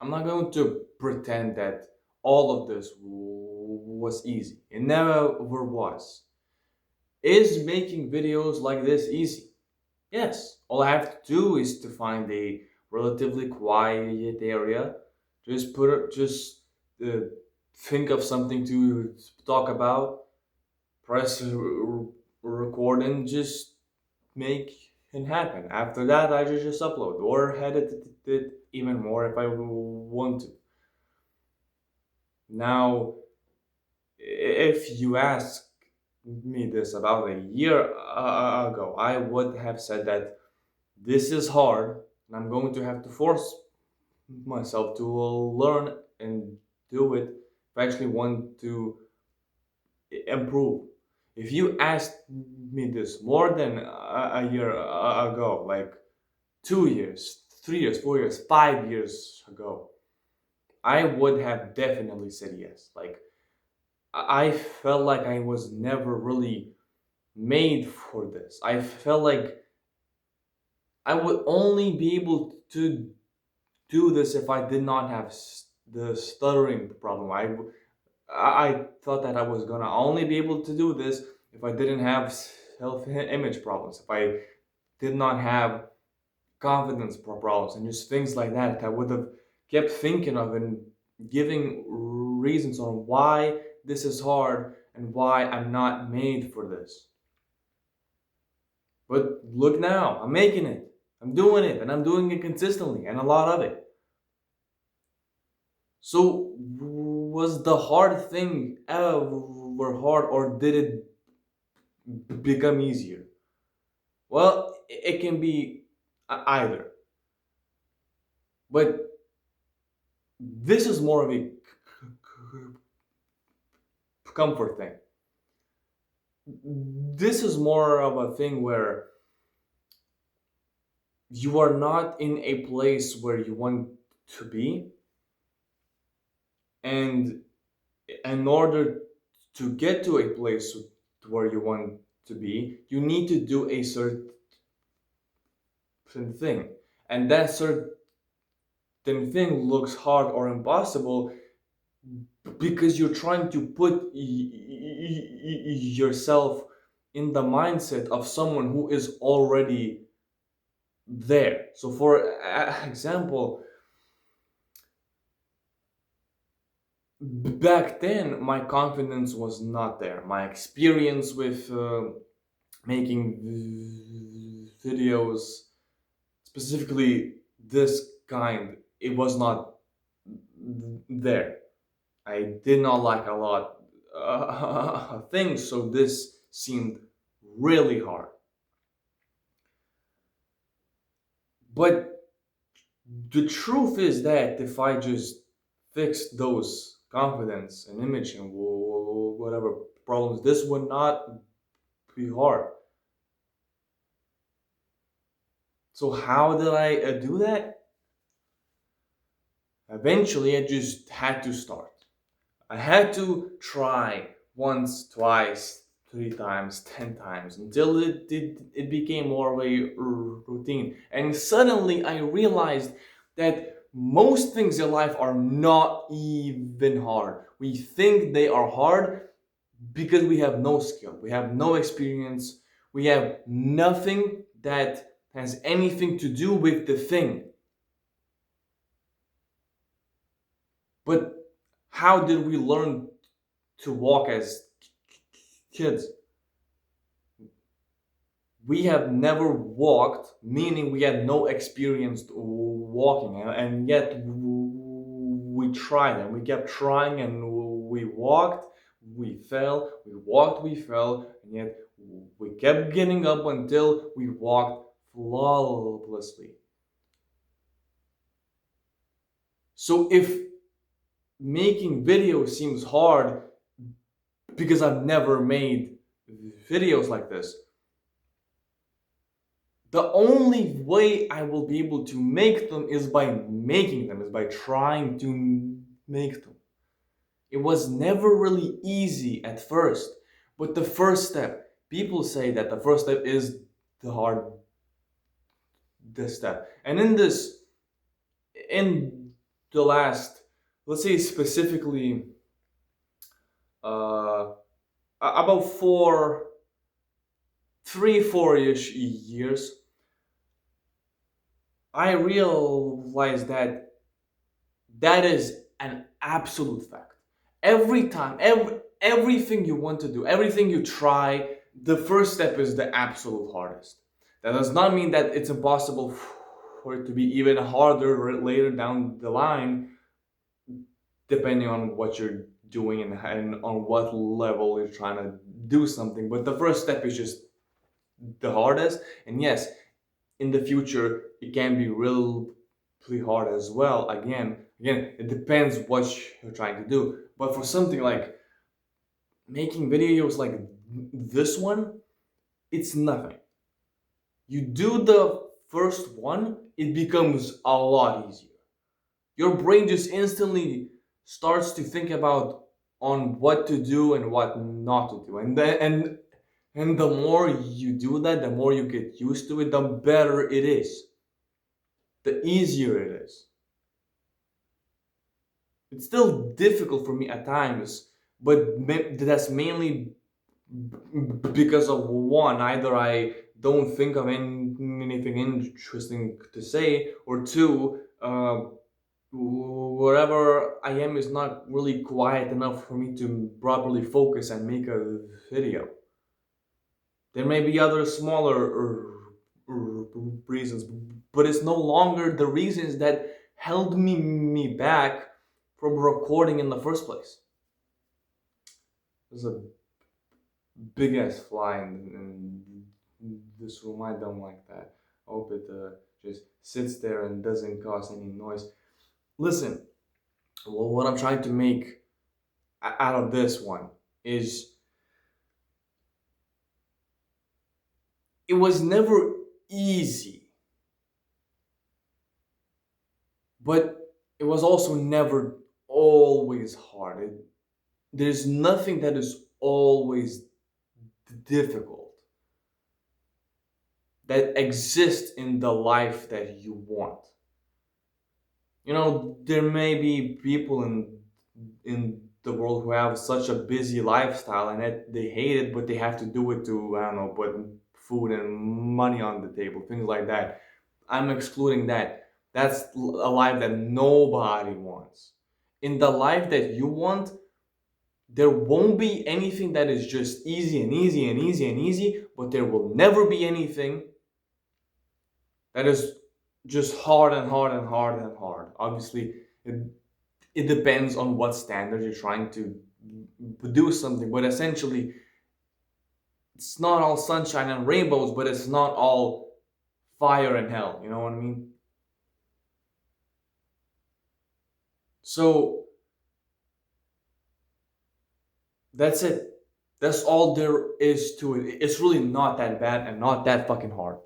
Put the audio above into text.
I'm not going to pretend that all of this was easy. It never was. Is making videos like this easy? Yes. All I have to do is to find a relatively quiet area. Just uh, think of something to talk about, press record, and just make it happen. After that, I just upload or edit it even more if I want to. Now, if you ask me this about a year ago, I would have said that this is hard and I'm going to have to force myself to learn and do it if I actually want to improve. If you asked me this more than a year ago, like 2 years, 3 years, 4 years, 5 years ago, I would have definitely said yes. Like, I felt like I was never really made for this. I felt like I would only be able to do this if I did not have the stuttering problem. I thought that I was gonna only be able to do this if I didn't have self-image problems, if I did not have confidence problems, and just things like that. I would have kept thinking of and giving reasons on why this is hard and why I'm not made for this. But look now, I'm making it. I'm doing it, and I'm doing it consistently, and a lot of it. So, was the hard thing ever hard, or did it become easier? Well, it can be either. But this is more of a comfort thing. This is more of a thing where you are not in a place where you want to be, and in order to get to a place where you want to be, you need to do a certain thing, and that certain thing looks hard or impossible because you're trying to put yourself in the mindset of someone who is already there. So, for example, back then my confidence was not there. My experience with making videos, specifically this kind, it was not there. I did not like a lot things, so this seemed really hard. But the truth is that if I just fix those confidence and image and whatever problems, this would not be hard. So how did I do that? Eventually, I just had to start. I had to try once, twice, 3 times, 10 times until it became more of a routine. And suddenly I realized that most things in life are not even hard. We think they are hard because we have no skill, we have no experience, we have nothing that has anything to do with the thing. But how did we learn to walk as kids? We have never walked, meaning we had no experience walking, and yet we tried and we kept trying and we walked, we fell, we walked, we fell, and yet we kept getting up until we walked flawlessly. So if making videos seems hard because I've never made videos like this, the only way I will be able to make them is by making them, is by trying to make them. It was never really easy at first, but the first step, people say that the first step is the hardest step. And in the last, let's say specifically, uh, about 4 ish years, I realized that that is an absolute fact. Every time, everything you want to do, everything you try, the first step is the absolute hardest. That does not mean that it's impossible for it to be even harder later down the line, depending on what you're doing and on what level you're trying to do something. But the first step is just the hardest. And yes, in the future, it can be really hard as well. Again, it depends what you're trying to do. But for something like making videos like this one, it's nothing. You do the first one, it becomes a lot easier. Your brain just instantly starts to think about on what to do and what not to do. And the more you do that, the more you get used to it, the better it is. The easier it is. It's still difficult for me at times, but that's mainly because of one, either I don't think of anything interesting to say, or two, wherever I am is not really quiet enough for me to properly focus and make a video. There may be other smaller reasons, but it's no longer the reasons that held me back from recording in the first place. There's a big ass fly in this room. I don't like that. I hope it just sits there and doesn't cause any noise. Listen, well, what I'm trying to make out of this one is it was never easy, but it was also never always hard. There's nothing that is always difficult that exists in the life that you want. You know, there may be people in the world who have such a busy lifestyle and that they hate it, but they have to do it to, I don't know, put food and money on the table, things like that. I'm excluding that. That's a life that nobody wants. In the life that you want, there won't be anything that is just easy and easy and easy and easy, but there will never be anything that is just hard and hard and hard and hard. Obviously, it, it depends on what standard you're trying to do something, but essentially, it's not all sunshine and rainbows, but it's not all fire and hell. You know what I mean? So that's it. That's all there is to it. It's really not that bad and not that fucking hard.